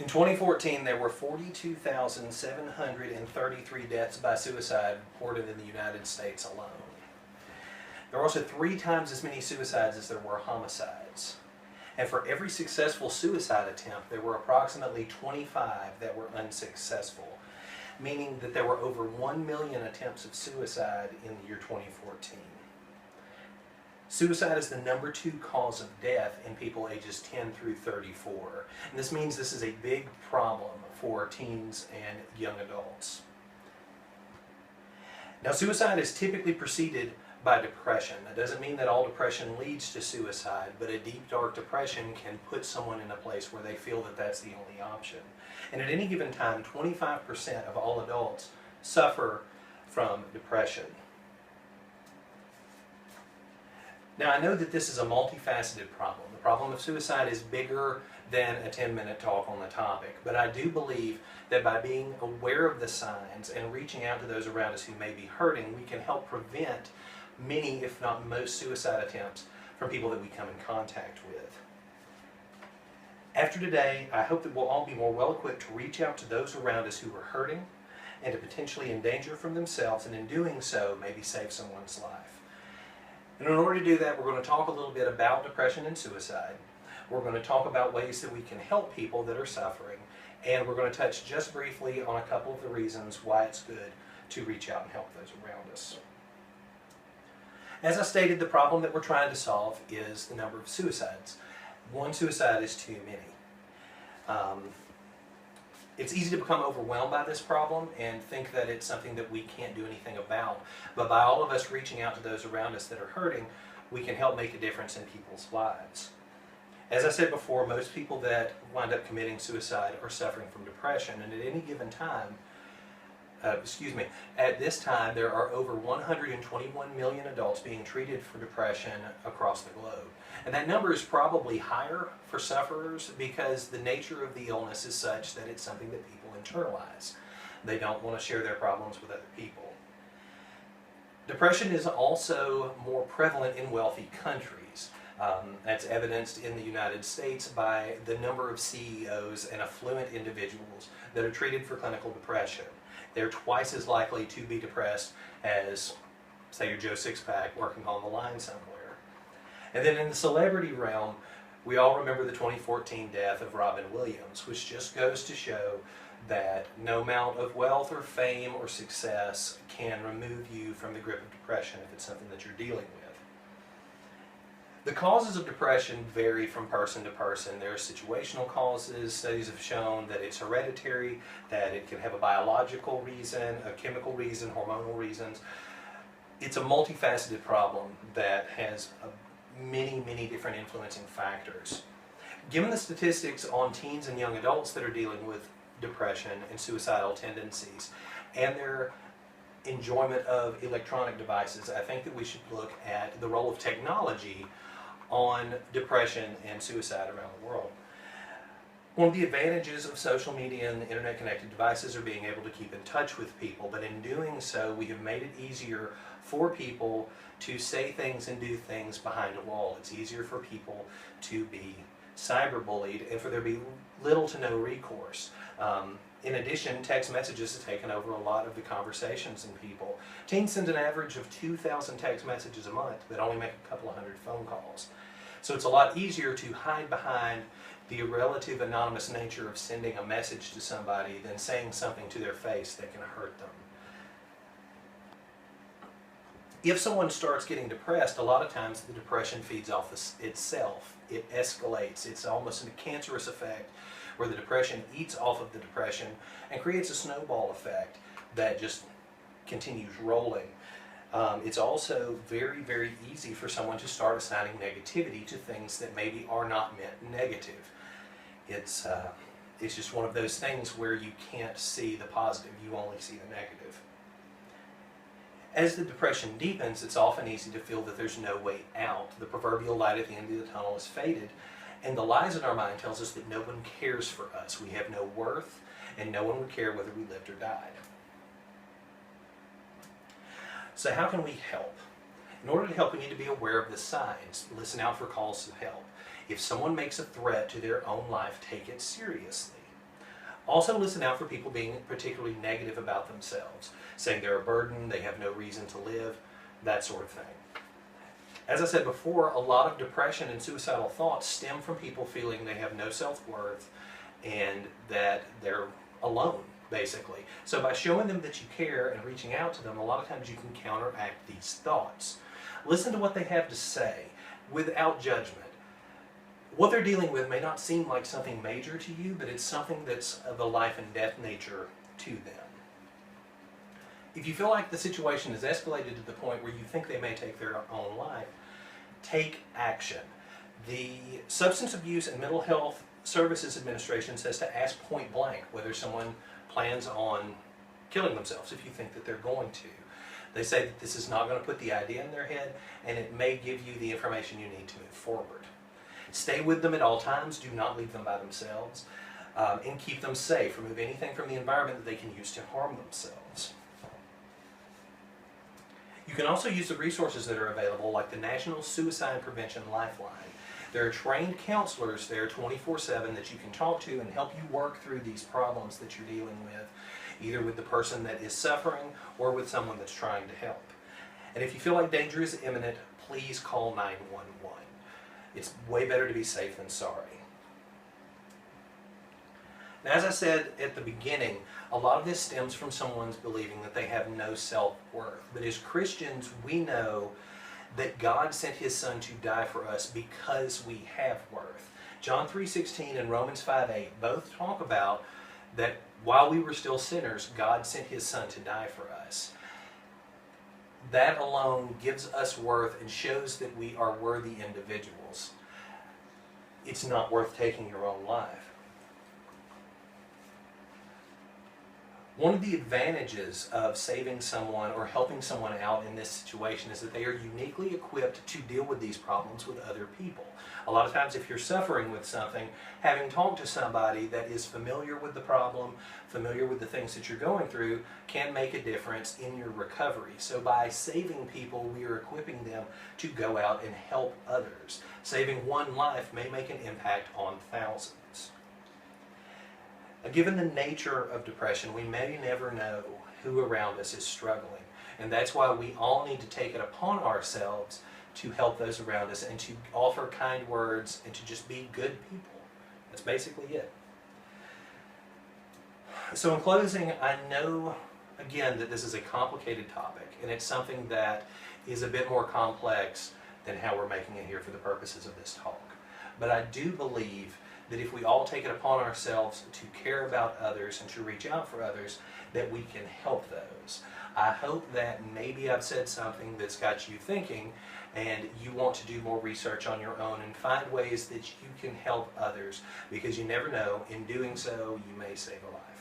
In 2014, there were 42,733 deaths by suicide reported in the United States alone. There were also 3 times as many suicides as there were homicides. And for every successful suicide attempt, there were approximately 25 that were unsuccessful, meaning that there were over 1 million attempts of suicide in the year 2014. Suicide is the #2 cause of death in people ages 10 through 34. And this means this is a big problem for teens and young adults. Now, suicide is typically preceded by depression. That doesn't mean that all depression leads to suicide, but a deep, dark depression can put someone in a place where they feel that that's the only option. And at any given time, 25% of all adults suffer from depression. Now, I know that this is a multifaceted problem. The problem of suicide is bigger than a 10-minute talk on the topic, but I do believe that by being aware of the signs and reaching out to those around us who may be hurting, we can help prevent many, if not most, suicide attempts from people that we come in contact with. After today, I hope that we'll all be more well-equipped to reach out to those around us who are hurting and to potentially in danger from themselves, and in doing so, maybe save someone's life. And in order to do that, we're going to talk a little bit about depression and suicide. We're going to talk about ways that we can help people that are suffering, and we're going to touch just briefly on a couple of the reasons why it's good to reach out and help those around us. As I stated, the problem that we're trying to solve is the number of suicides. 1 suicide is too many. It's easy to become overwhelmed by this problem and think that it's something that we can't do anything about. But by all of us reaching out to those around us that are hurting, we can help make a difference in people's lives. As I said before, most people that wind up committing suicide are suffering from depression, and at any given time, at this time there are over 121 million adults being treated for depression across the globe. And that number is probably higher for sufferers because the nature of the illness is such that it's something that people internalize. They don't want to share their problems with other people. Depression is also more prevalent in wealthy countries. That's evidenced in the United States by the number of CEOs and affluent individuals that are treated for clinical depression. They're twice as likely to be depressed as, say, your Joe Sixpack working on the line somewhere. And then in the celebrity realm, we all remember the 2014 death of Robin Williams, which just goes to show that no amount of wealth or fame or success can remove you from the grip of depression if it's something that you're dealing with. The causes of depression vary from person to person. There are situational causes. Studies have shown that it's hereditary, that it can have a biological reason, a chemical reason, hormonal reasons. It's a multifaceted problem that has many, many different influencing factors. Given the statistics on teens and young adults that are dealing with depression and suicidal tendencies and their enjoyment of electronic devices, I think that we should look at the role of technology on depression and suicide around the world. One of the advantages of social media and the internet-connected devices are being able to keep in touch with people, but in doing so, we have made it easier for people to say things and do things behind a wall. It's easier for people to be cyberbullied and for there to be little to no recourse. In addition, text messages have taken over a lot of the conversations in people. Teens send an average of 2,000 text messages a month, but only make a couple of hundred phone calls. So it's a lot easier to hide behind the relative anonymous nature of sending a message to somebody than saying something to their face that can hurt them. If someone starts getting depressed, a lot of times the depression feeds off itself. It escalates. It's almost a cancerous effect where the depression eats off of the depression and creates a snowball effect that just continues rolling. It's also very, very easy for someone to start assigning negativity to things that maybe are not meant negative. It's just one of those things where you can't see the positive, you only see the negative. As the depression deepens, it's often easy to feel that there's no way out. The proverbial light at the end of the tunnel is faded, and the lies in our mind tells us that no one cares for us. We have no worth, and no one would care whether we lived or died. So how can we help? In order to help, we need to be aware of the signs. Listen out for calls to help. If someone makes a threat to their own life, take it seriously. Also listen out for people being particularly negative about themselves, saying they're a burden, they have no reason to live, that sort of thing. As I said before, a lot of depression and suicidal thoughts stem from people feeling they have no self-worth and that they're alone, basically. So by showing them that you care and reaching out to them, a lot of times you can counteract these thoughts. Listen to what they have to say without judgment. What they're dealing with may not seem like something major to you, but it's something that's of a life and death nature to them. If you feel like the situation has escalated to the point where you think they may take their own life, take action. The Substance Abuse and Mental Health Services Administration says to ask point blank whether someone plans on killing themselves if you think that they're going to. They say that this is not going to put the idea in their head, and it may give you the information you need to move forward. Stay with them at all times. Do not leave them by themselves, and keep them safe. Remove anything from the environment that they can use to harm themselves. You can also use the resources that are available, like the National Suicide Prevention Lifeline. There are trained counselors there 24/7 that you can talk to and help you work through these problems that you're dealing with, either with the person that is suffering or with someone that's trying to help. And if you feel like danger is imminent, please call 911. It's way better to be safe than sorry. Now, as I said at the beginning, a lot of this stems from someone's believing that they have no self-worth. But as Christians, we know that God sent His Son to die for us because we have worth. John 3:16 and Romans 5:8 both talk about that while we were still sinners, God sent His Son to die for us. That alone gives us worth and shows that we are worthy individuals. It's not worth taking your own life. One of the advantages of saving someone or helping someone out in this situation is that they are uniquely equipped to deal with these problems with other people. A lot of times if you're suffering with something, having talked to somebody that is familiar with the problem, familiar with the things that you're going through, can make a difference in your recovery. So by saving people, we are equipping them to go out and help others. Saving one life may make an impact on thousands. Given the nature of depression, we may never know who around us is struggling. And that's why we all need to take it upon ourselves to help those around us and to offer kind words and to just be good people. That's basically it. So in closing, I know, again, that this is a complicated topic, and it's something that is a bit more complex than how we're making it here for the purposes of this talk. But I do believe that if we all take it upon ourselves to care about others and to reach out for others, that we can help those. I hope that maybe I've said something that's got you thinking and you want to do more research on your own and find ways that you can help others, because you never know, in doing so, you may save a life.